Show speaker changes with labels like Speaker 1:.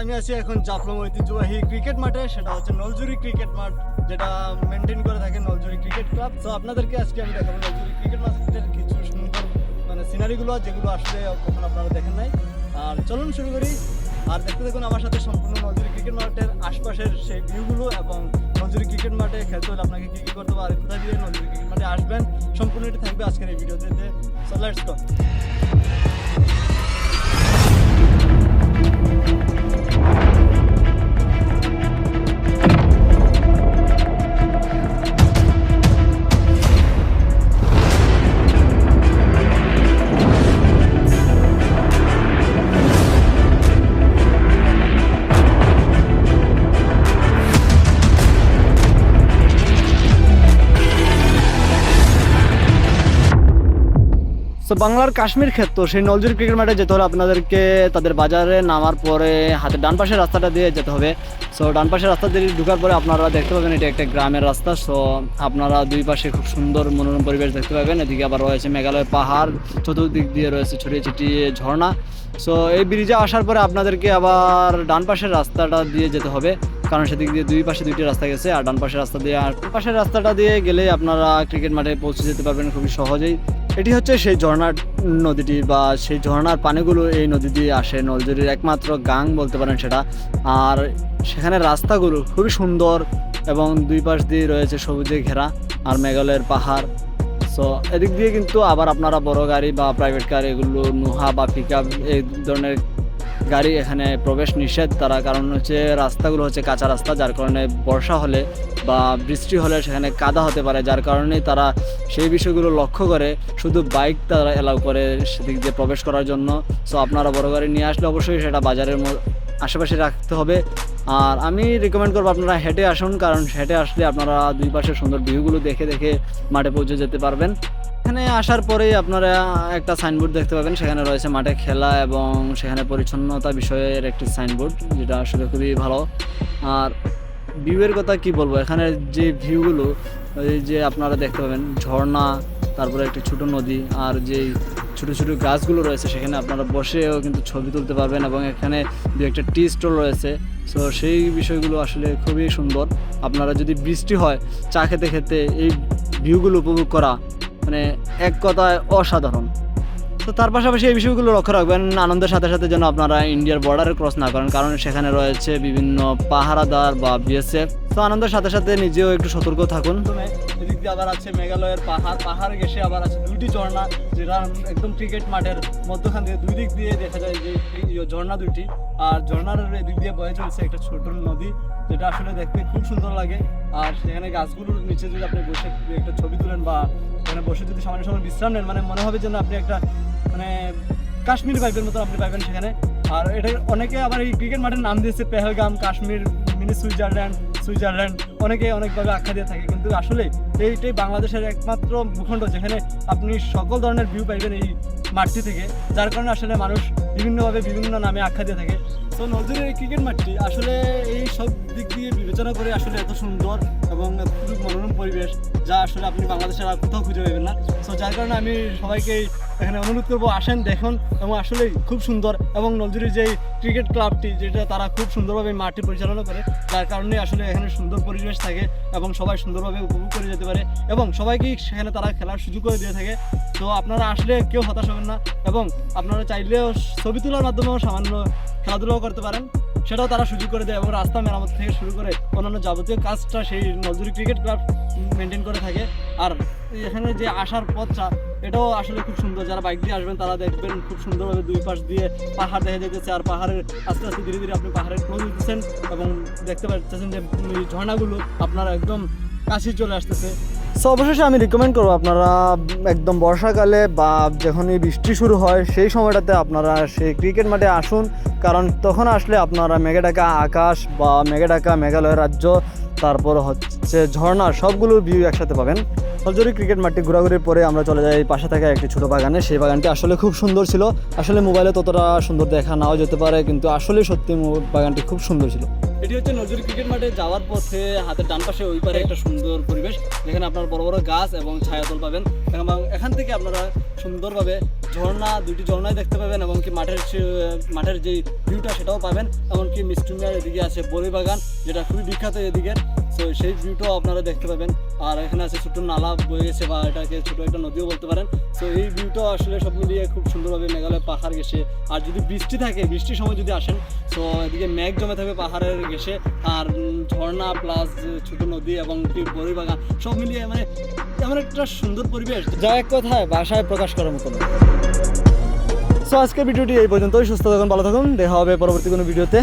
Speaker 1: আমি আছি এখন জাফলং ঐতিহ্যবাহী ক্রিকেট মাঠে, সেটা হচ্ছে নলজুরি ক্রিকেট মাঠ, যেটা মেনটেন করে থাকে নলজুরি ক্রিকেট ক্লাব। তো আপনাদেরকে আজকে আমি দেখাবো নলজুরি ক্রিকেট মাঠের কিছু সুন্দর সিনারিগুলো, যেগুলো আসলে কখন আপনারা দেখেন নাই। আর চলুন শুরু করি, আর দেখতে দেখুন আমার সাথে সম্পূর্ণ নলজুরি ক্রিকেট মাঠের আশপাশের সেই ভিউগুলো, এবং নলজুরি ক্রিকেট মাঠে খেলতে হলে আপনাকে কী কী করতে হবে আর কোথায় দিয়ে নলজুরি ক্রিকেট মাঠে আসবেন, সম্পূর্ণ এটি থাকবে আজকের এই ভিডিওতে। So let's go. তো বাংলার কাশ্মীর ক্ষেত্র সেই নলজুরি ক্রিকেট মাঠে যেতে হলে আপনাদেরকে তাদের বাজারে নামার পরে হাতের ডান পাশের রাস্তাটা দিয়ে যেতে হবে। সো ডান পাশের রাস্তা দিয়ে ঢোকার পরে আপনারা দেখতে পাবেন এটা একটা গ্রামের রাস্তা। সো আপনারা দুই পাশে খুব সুন্দর মনোরম পরিবেশ দেখতে পাবেন। এদিকে আবার রয়েছে মেঘালয় পাহাড়, চতুর্দিক দিয়ে রয়েছে ছড়িয়ে ছিটিয়ে ঝর্ণা। সো এই ব্রিজে আসার পরে আপনাদেরকে আবার ডান পাশের রাস্তাটা দিয়ে যেতে হবে, কারণ সেদিক দিয়ে দুই পাশে দুইটি রাস্তা গেছে। আর ডান পাশের রাস্তা দিয়ে আর পাশের রাস্তাটা দিয়ে গেলে আপনারা ক্রিকেট মাঠে পৌঁছে যেতে পারবেন খুবই সহজেই। এটি হচ্ছে সেই ঝর্ণার নদীটি, বা সেই ঝর্ণার পানিগুলো এই নদী দিয়ে আসে, নলজুরির একমাত্র গাং বলতে পারেন সেটা। আর সেখানে রাস্তাগুলো খুবই সুন্দর এবং দুই পাশ দিয়ে রয়েছে সবুজে ঘেরা আর মেঘালয়ের পাহাড়। সো এদিক দিয়ে কিন্তু আবার আপনারা বড় গাড়ি বা প্রাইভেট কার, এগুলো নোহা বা পিক আপ এই ধরনের গাড়ি এখানে প্রবেশ নিষেধ তারা, কারণ হচ্ছে রাস্তাগুলো হচ্ছে কাঁচা রাস্তা, যার কারণে বর্ষা হলে বা বৃষ্টি হলে সেখানে কাদা হতে পারে, যার কারণে তারা সেই বিষয়গুলো লক্ষ্য করে শুধু বাইক তারা অ্যালাউ করে সেদিক দিয়ে প্রবেশ করার জন্য। সো আপনারা বড় গাড়ি নিয়ে আসলে অবশ্যই সেটা বাজারের আশেপাশে রাখতে হবে। আর আমি রিকমেন্ড করবো আপনারা হেঁটে আসুন, কারণ হেঁটে আসলে আপনারা দুই পাশে সুন্দর ভিউগুলো দেখে দেখে মাঠে পৌঁছে যেতে পারবেন। এখানে আসার পরেই আপনারা একটা সাইনবোর্ড দেখতে পাবেন, সেখানে রয়েছে মাঠে খেলা এবং সেখানে পরিচ্ছন্নতা বিষয়ের একটি সাইনবোর্ড, যেটা আসলে খুবই ভালো। আর ভিউয়ের কথা কি বলবো, এখানে যে ভিউগুলো এই যে আপনারা দেখতে পাবেন ঝর্ণা, তারপরে একটি ছোট নদী, আর যেই ছোটো ছোটো গাছগুলো রয়েছে সেখানে আপনারা বসেও কিন্তু ছবি তুলতে পারবেন, এবং এখানে দু একটা টি স্টল রয়েছে। সো সেই বিষয়গুলো আসলে খুবই সুন্দর। আপনারা যদি বৃষ্টি হয় চা খেতে খেতে এই ভিউগুলো উপভোগ করা মানে এক কথায় অসাধারণ। তো তার পাশাপাশি এই বিষয়গুলো লক্ষ্য রাখবেন আনন্দের সাথে সাথে যেন আপনারা ইন্ডিয়ার বর্ডারে ক্রস না করেন, কারণ সেখানে রয়েছে বিভিন্ন পাহারাদার বা বিএসএফ। তো আনন্দের সাথে সাথে নিজেও একটু সতর্ক থাকুন। এদিক দিয়ে আবার আছে মেঘালয়ের পাহাড় ঘেঁষে আবার আছে দুইটি ঝর্ণা, যেটা একদম ক্রিকেট মাঠের মধ্যখান দিয়ে দুই দিক দিয়ে দেখা যায় যে ঝর্ণা দুইটি, আর ঝর্ণার এদিক দিয়ে বয়ে চলছে একটা ছোট নদী, যেটা আসলে দেখতে খুব সুন্দর লাগে। আর সেখানে গাছগুলোর নিচে যদি আপনি বসে একটা ছবি তুলেন বা এখানে বসে যদি সামান্য সময় বিশ্রাম নেন, মানে মনে হবে যেন আপনি একটা মানে কাশ্মীর ভাইবের মতো আপনি পাইবেন সেখানে। আর এটা অনেকে আবার এই ক্রিকেট মাঠের নাম দিয়েছে পেহেলগাম, কাশ্মীর, মিনি সুইজারল্যান্ড, অনেকে অনেকভাবে আখ্যা দিয়ে থাকে, কিন্তু আসলে এইটাই বাংলাদেশের একমাত্র ভূখণ্ড যেখানে আপনি সকল ধরনের ভিউ পাইবেন এই মাঠটি থেকে, যার কারণে আসলে মানুষ বিভিন্নভাবে বিভিন্ন নামে আখ্যা দিয়ে থাকে। তো নলজুরির এই ক্রিকেট মাঠটি আসলে এই সব দিক দিয়ে বিবেচনা করে আসলে এত সুন্দর এবং খুব মনোরম পরিবেশ, যা আসলে আপনি বাংলাদেশের আর কোথাও খুঁজে পাবেন না। সো যার কারণে আমি সবাইকে এখানে অনুরোধ করবো, আসেন দেখুন, এবং আসলেই খুব সুন্দর। এবং নলজুরির যেই ক্রিকেট ক্লাবটি, যেটা তারা খুব সুন্দরভাবে মাঠটি পরিচালনা করে, যার কারণে আসলে এখানে সুন্দর পরিবেশ থাকে এবং সবাই সুন্দরভাবে উপভোগ করে যেতে পারে, এবং সবাইকেই সেখানে তারা খেলার সুযোগ করে দিয়ে থাকে। তো আপনারা আসলে কেউ হতাশ হবেন না, এবং আপনারা চাইলেও ছবি তোলার মাধ্যমেও সামান্য খেলাধুলাও করতে পারেন, সেটাও তারা সুযোগ করে দেয়। এবং রাস্তা মেরামত থেকে শুরু করে অন্যান্য যাবতীয় কাজটা সেই নলজুরি ক্রিকেট ক্লাব মেনটেন করে থাকে। আর এখানে যে আসার পথটা, এটাও আসলে খুব সুন্দর। যারা বাইক দিয়ে আসবেন তারা দেখবেন খুব সুন্দরভাবে দুই পাশ দিয়ে পাহাড় দেখা যেতেছে, আর পাহাড়ের আস্তে আস্তে ধীরে ধীরে আপনি পাহাড়ের ক্লোজ হতেছেন এবং দেখতে পাচ্ছেন যে ঝর্ণাগুলো আপনারা একদম কাছে চলে আসতেছে। সো অবশেষে আমি রিকমেন্ড করবো আপনারা একদম বর্ষাকালে বা যখনই বৃষ্টি শুরু হয় সেই সময়টাতে আপনারা সেই ক্রিকেট মাঠে আসুন, কারণ তখন আসলে আপনারা মেঘে ঢাকা আকাশ বা মেঘে ঢাকা মেঘালয় রাজ্য, তারপর হচ্ছে ঝর্ণা, সবগুলোর ভিউ একসাথে পাবেন। নলজুরি ক্রিকেট মাঠটি ঘোরাঘুরির পরে আমরা চলে যাই পাশে থাকা একটি ছোটো বাগানে। সেই বাগানটি আসলে খুব সুন্দর ছিল। আসলে মোবাইলে ততটা সুন্দর দেখা নাও যেতে পারে, কিন্তু আসলে সত্যি বাগানটি খুব সুন্দর ছিল। এটি হচ্ছে নলজুরি ক্রিকেট মাঠে যাওয়ার পথে হাতের ডান পাশে ওই পারে একটা সুন্দর পরিবেশ, যেখানে আপনার বড় বড় গাছ এবং ছায়াতল পাবেন, এবং এখান থেকে আপনারা সুন্দরভাবে ঝর্ণা, দুটি ঝর্ণাই দেখতে পাবেন, এবং কি মাঠের যে ভিউটা সেটাও পাবেন। এমনকি মিষ্টুমিয়ার এদিকে আছে বড়িবাগান, যেটা খুবই বিখ্যাত এদিকের। সো সেই ভিউটাও আপনারা দেখতে পাবেন। আর এখানে আছে ছোটো নালা বয়ে গেছে, বা এটাকে ছোটো একটা নদীও বলতে পারেন। সো এই ভিউটাও আসলে সব মিলিয়ে খুব সুন্দরভাবে মেঘালয় পাহাড় ঘেঁষে। আর যদি বৃষ্টি থাকে, বৃষ্টির সময় যদি আসেন, সো এদিকে মেঘ জমে থাকবে পাহাড়ের ঘেঁষে, আর ঝর্ণা প্লাস ছোটো নদী এবং কি বড়িবাগান সব মিলিয়ে মানে এমন একটা সুন্দর পরিবেশ, যা এক কথায় ভাষায় প্রকাশ করার মতো না। সো আজকের ভিডিওটি এই পর্যন্তই। সুস্থ থাকুন, ভালো থাকুন, দেখা হবে পরবর্তী কোনো ভিডিওতে।